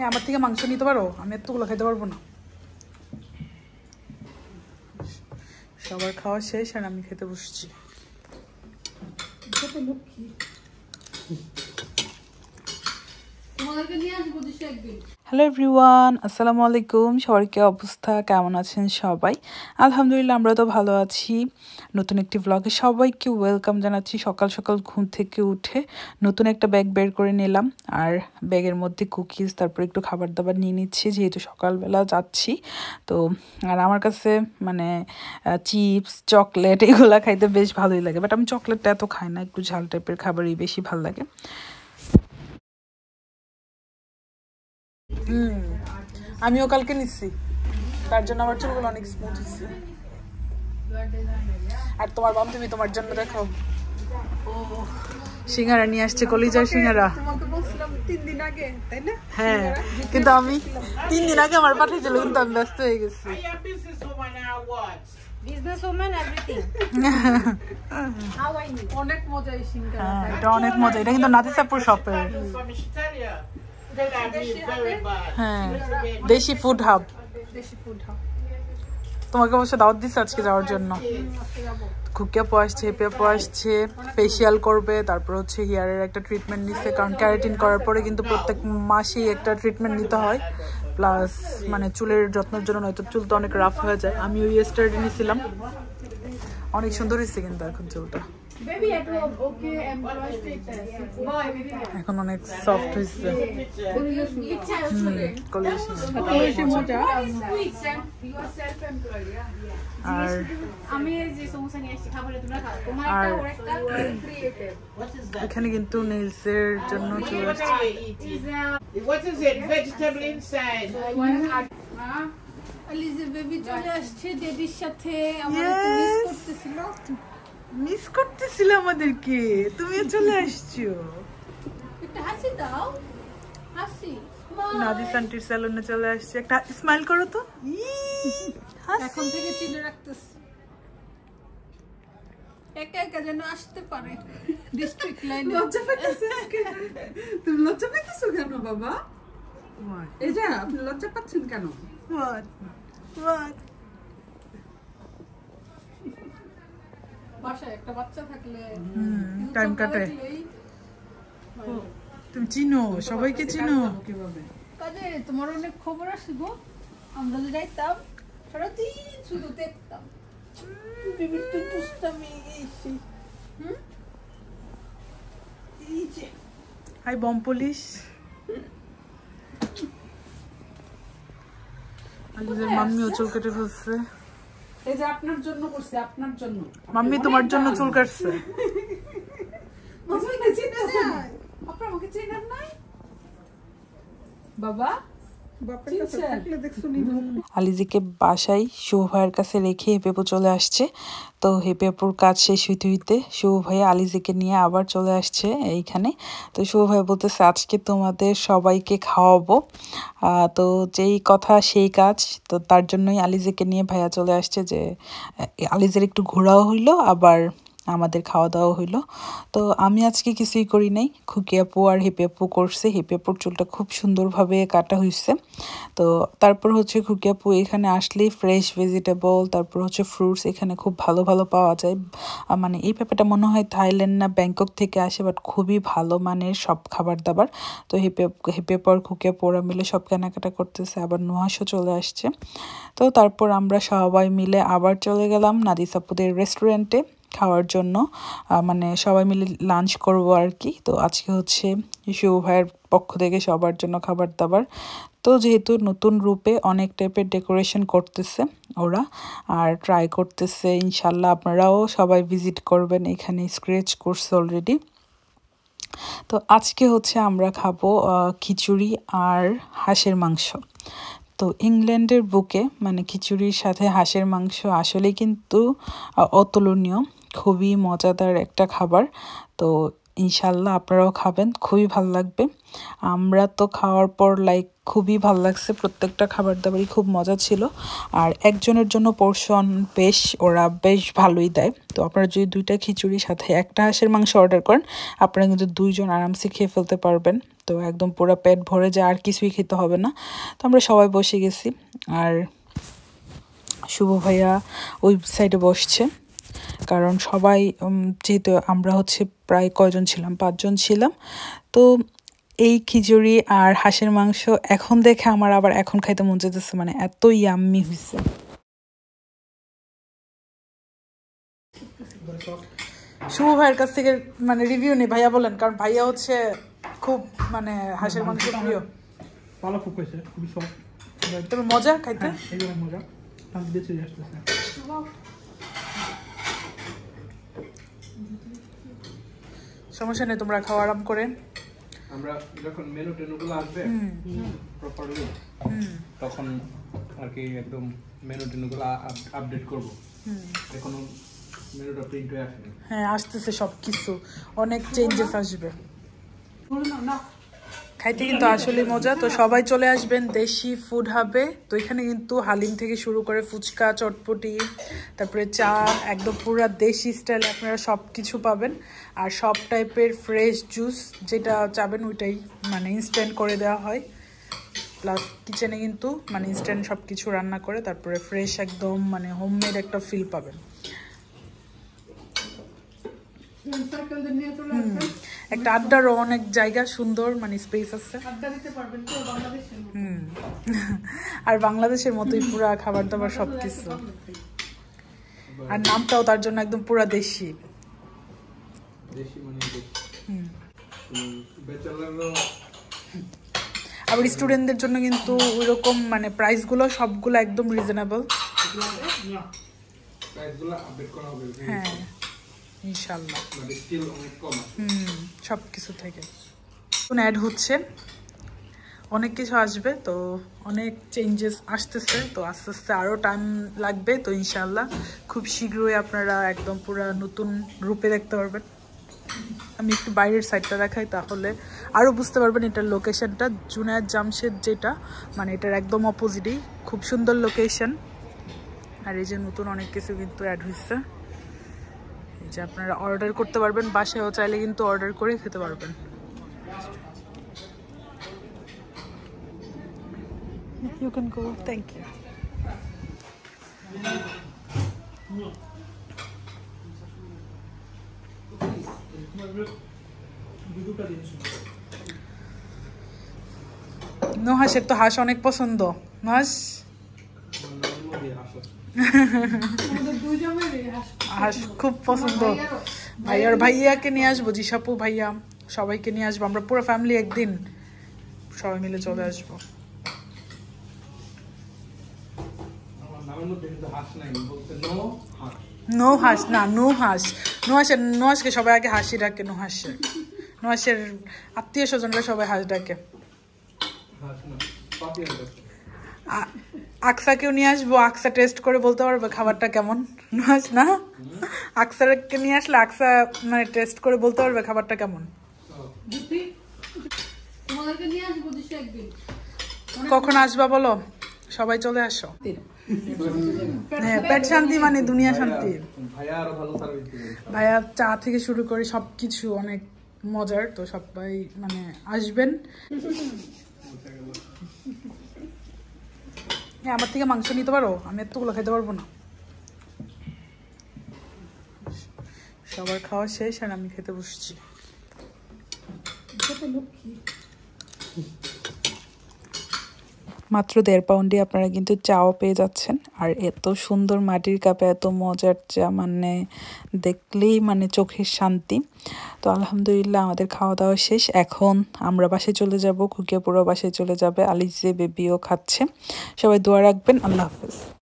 আমার থেকে মাংস নিতে পারো, আমি এতগুলো খেতে পারবো না। সবার খাওয়া শেষ আর আমি খেতে বসছি। হ্যালো এভরিওয়ান, আসসালামু আলাইকুম। সবার কি অবস্থা, কেমন আছেন সবাই? আলহামদুলিল্লাহ আমরা তো ভালো আছি। নতুন একটি ব্লগে সবাইকে ওয়েলকাম জানাচ্ছি। সকাল সকাল ঘুম থেকে উঠে নতুন একটা ব্যাগ বের করে নিলাম, আর ব্যাগের মধ্যে কুকিজ, তারপর একটু খাবার দাবার নিয়ে নিচ্ছি যেহেতু সকালবেলা যাচ্ছি। তো আর আমার কাছে মানে চিপস, চকলেট এগুলা খাইতে বেশ ভালোই লাগে, বাট আমি চকলেটটা এত খাই না, একটু ঝাল টাইপের খাবারই বেশি ভালো লাগে। আমিও কালকে নিচ্ছি, তার জন্য আমার চুলগুলো অনেক স্মুথ হচ্ছে। আর তোমার বান্ধবী তোমার জন্য দেখো সিঙ্গারা নিয়ে আসছে, কলিজার সিঙ্গারা। হ্যাঁ, কিন্তু আমি 3 দিন আগে আমার পাঠিয়েছিল, কিন্তু আমি ব্যস্ত হয়ে গেছি। এটা অনেক মজা, এটা কিন্তু নাতিসাপুর শপের। হ্যাঁ, দেশি ফুড হাব। তোমাকে অবশ্য দাওয়াত দিচ্ছে আজকে যাওয়ার জন্য। খুকিয়াপু আসছে, হেপিয়াপু আসছে, ফেসিয়াল করবে, তারপর হচ্ছে হেয়ারের একটা ট্রিটমেন্ট নিচ্ছে, কারণ ক্যারাটিন করার পরে কিন্তু প্রত্যেক মাসেই একটা ট্রিটমেন্ট নিতে হয়। প্লাস মানে চুলের যত্নের জন্য, নয়তো চুল তো অনেক রাফ হয়ে যায়। আমি ওই স্টার্টে নিয়েছিলাম, অনেক সুন্দর হয়েছে কিন্তু এখন চুলটা, এখন অনেক সফট হয়েছে। আর এখানে কিন্তু নেলসের জন্য চলে আসছে। মিস করতেছিল আমাদেরকে, তুমিও চলে আসছো। একটা হাসি দাও, হাসি। নাদিস আন্টির সেলুনে চলে আসছে, একটা স্মাইল করো তো। এখন থেকে চিনে রাখতেছি, একা একা যেন আসতে পারে ডিস্ট্রিক্ট লাইনে। লজ্জা পেতেছো? তুমি লজ্জা পেতেছো কেন বাবা? এই যে আপনি লজ্জা পাচ্ছেন কেন? বাসায় একটা বাচ্চা থাকলে টাইম কাটে। তুমি চিনো, সবাইকে চিনো। কাজে তোমার অনেক খবর আসে গো, আমরা যে যাইতাম সারাদিন শুধু দেখতাম। বিবির তো দুষ্টামি গেছি। এই যে হাই বম পুলিশ। আলিজের মাম্মিও চুল কেটে ফেলছে। এই যে আপনার জন্য করছে, আপনার জন্য। মাম্মি তোমার জন্য চুল কাটছে। মাম্মিকে চিনেন না? আপনারা আমাকে চেনেন নাই? বাবা আলিজিকে বাসায় শুভ ভাইয়ের কাছে রেখে হেপেপু চলে আসছে। তো হেপেপুর কাজ শেষ হইতে হইতে শুভ ভাই আলিজিকে নিয়ে আবার চলে আসছে এইখানে। তো শুভ ভাই বলতেছে আজকে তোমাদের সবাইকে খাওয়াবো। তো যেই কথা সেই কাজ, তো তার জন্যই আলিজিকে নিয়ে ভাইয়া চলে আসছে, যে আলিজের একটু ঘোরাও হইলো, আবার আমাদের খাওয়া দাওয়া হইলো। তো আমি আজকে কিছুই করি নাই, খুকিয়াপু আর হেপিয়াপু করছে। হেপিয়াপুর চুলটা খুব সুন্দরভাবে কাটা হয়েছে। তো তারপর হচ্ছে খুকিয়াপু এখানে আসলেই ফ্রেশ ভেজিটেবল, তারপর হচ্ছে ফ্রুটস এখানে খুব ভালো ভালো পাওয়া যায়। মানে এই ব্যাপারটা মনে হয় থাইল্যান্ড না ব্যাংকক থেকে আসে, বাট খুবই ভালো মানের সব খাবার দাবার। তো হেপিয়াপু আর খুকিয়াপু ওরা মিলে সব কেনাকাটা করতেছে, আবার নুহাসও চলে আসছে। তো তারপর আমরা সবাই মিলে আবার চলে গেলাম নাদিসাপুদের রেস্টুরেন্টে খাওয়ার জন্য। মানে সবাই মিলে লাঞ্চ করব আর কি। তো আজকে হচ্ছে শুভ ভাইয়ের পক্ষ থেকে সবার জন্য খাবার দাবার। তো যেহেতু নতুন রূপে অনেক টাইপের ডেকোরেশন করতেছে ওরা, আর ট্রাই করতেছে। ইনশাল্লাহ আপনারাও সবাই ভিজিট করবেন, এখানে স্ক্র্যাচ করছে অলরেডি। তো আজকে হচ্ছে আমরা খাবো খিচুড়ি আর হাঁসের মাংস। তো ইংল্যান্ডের বুকে মানে খিচুড়ির সাথে হাঁসের মাংস আসলে কিন্তু অতুলনীয়, খুবই মজাদার একটা খাবার। তো ইনশাল্লাহ আপনারাও খাবেন, খুবই ভালো লাগবে। আমরা তো খাওয়ার পর খুবই ভালো লাগছে, প্রত্যেকটা খাবার দাবারই খুব মজা ছিল। আর একজনের জন্য পোর্শন ওরা বেশ ভালোই দেয়। তো আপনারা যদি 2টা খিচুড়ির সাথে একটা হাঁসের মাংস অর্ডার করেন, আপনারা কিন্তু 2 জন আরামসে খেয়ে ফেলতে পারবেন। তো একদম পুরো পেট ভরে যায়, আর কিছুই খেতে হবে না। তো আমরা সবাই বসে গেছি, আর শুভ ভাইয়া ওই সাইডে বসছে, কারণ সবাই যেহেতু আমরা প্রায় কয়জন ছিলাম, 5 জন ছিলাম। তো এই খিচুড়ি আর হাঁসের মাংস এখন দেখে আমার আবার এখন খাইতে মন চাইতেছে, মানে এত ইয়াম্মি হয়েছে। শুভ ভাইয়ের কাছ থেকে মানে রিভিউ নেই, ভাইয়া বলেন, কারণ ভাইয়া খুব মানে হাঁসের মাংস প্রিয়। ভালো খুব হয়েছে, খুবই সফট, তবে মজা খাইতে, এইগুলো মজা। সমস্যা নেই, তোমরা খাওয়া আরাম করে। আমরা যখন মেনু টেনুগুলো আসবে প্রপারলি, তখন আর কি একদম মেনু টেনুগুলো আপডেট করব। এখনো মেনুটা প্রিন্ট হয়ে আসেনি। হ্যাঁ, আসতেছে সবকিছু, অনেক চেঞ্জেস আসবে। খাইতে কিন্তু আসলে মজা। তো সবাই চলে আসবেন দেশি ফুড হাবে। তো এখানে কিন্তু হালিম থেকে শুরু করে ফুচকা, চটপটি, তারপরে চা, একদম পুরো দেশি স্টাইলে আপনারা সব কিছু পাবেন। আর সব টাইপের ফ্রেশ জুস যেটা চাবেন ওইটাই মানে ইনস্ট্যান্ট করে দেওয়া হয়। প্লাস কিচেনে কিন্তু মানে ইনস্ট্যান্ট সব কিছু রান্না করে তারপরে ফ্রেশ একদম মানে হোমমেড একটা ফিল পাবেন। একটা আড্ডারও অনেক জায়গা, সুন্দর মানে স্পেস আছে। আর বাংলাদেশের মতোই পুরা খাবার দাবার সবকিছু, আর নামটাও তার জন্য একদম পুরা দেশি। আবার স্টুডেন্টদের জন্য কিন্তু ওইরকম মানে প্রাইসগুলো সবগুলো একদম রিজনেবল। হ্যাঁ ইনশাল্লাহ, সবকিছু থেকে অ্যাড হচ্ছে, অনেক কিছু আসবে। তো অনেক চেঞ্জেস আসতেছে, তো আস্তে আস্তে আরও টাইম লাগবে। তো ইনশাল্লাহ খুব শীঘ্রই আপনারা একদম পুরো নতুন রূপে দেখতে পারবেন। আমি একটু বাইরের সাইডটা দেখাই, তাহলে আরও বুঝতে পারবেন এটার লোকেশনটা। জুনায়েদ জামশেদ যেটা মানে এটার একদম অপোজিটেই, খুব সুন্দর লোকেশন। আর এই যে নতুন অনেক কিছু কিন্তু অ্যাড হয়েছে, এই যে আপনারা অর্ডার করতে পারবেন, বাসায়ও চাইলে কিন্তু অর্ডার করে খেতে পারবেন। You can go. Thank you. নুহাসের তো হাঁস অনেক পছন্দ। নুহাস হাঁস খুব পছন্দ। ভাইয়ার ভাইয়াকে নিয়ে আসবো, জিসাপু ভাইয়া সবাইকে নিয়ে আসবো, আমরা পুরো ফ্যামিলি একদিন সবাই মিলে চলে আসবো। নো হাঁস না, নো হাঁস। নুহাসকে সবাই আগে হাসি ডাকে। নুহাসের আত্মীয় স্বজনরা সবাই হাঁস ডাকে। আকসাকেও নিয়ে আসবো, আকসা টেস্ট করে বলতে পারবে খাবারটা কেমন। নুহাস না, আকসাকে নিয়ে আসলে আকসা মানে টেস্ট করে বলতে পারবে খাবারটা কেমন। কখন আসবা বলো, সবাই চলে আসো। হ্যাঁ, পেট শান্তি মানে দুনিয়া শান্তি। ভাইয়া চা থেকে শুরু করে সবকিছু অনেক মজার। তো সবাই মানে আসবেন। আমার থেকে মাংস নিতে পারো, আমি এতগুলো খেতে পারবো না। সবার খাওয়া শেষ আর আমি খেতে বসছি। মাত্র 1.5 পাউন্ডে আপনারা কিন্তু চাও পেয়ে যাচ্ছেন। আর এত সুন্দর মাটির কাপে এত মজার চা, মানে দেখলেই মানে চোখের শান্তি। তো আলহামদুলিল্লাহ আমাদের খাওয়া দাওয়া শেষ। এখন আমরা বাসায় চলে যাব, খুকিয়া পুরো বাসায় চলে যাবে, আলিজে বেবিও খাচ্ছে। সবাই দোয়া রাখবেন। আল্লাহ হাফেজ।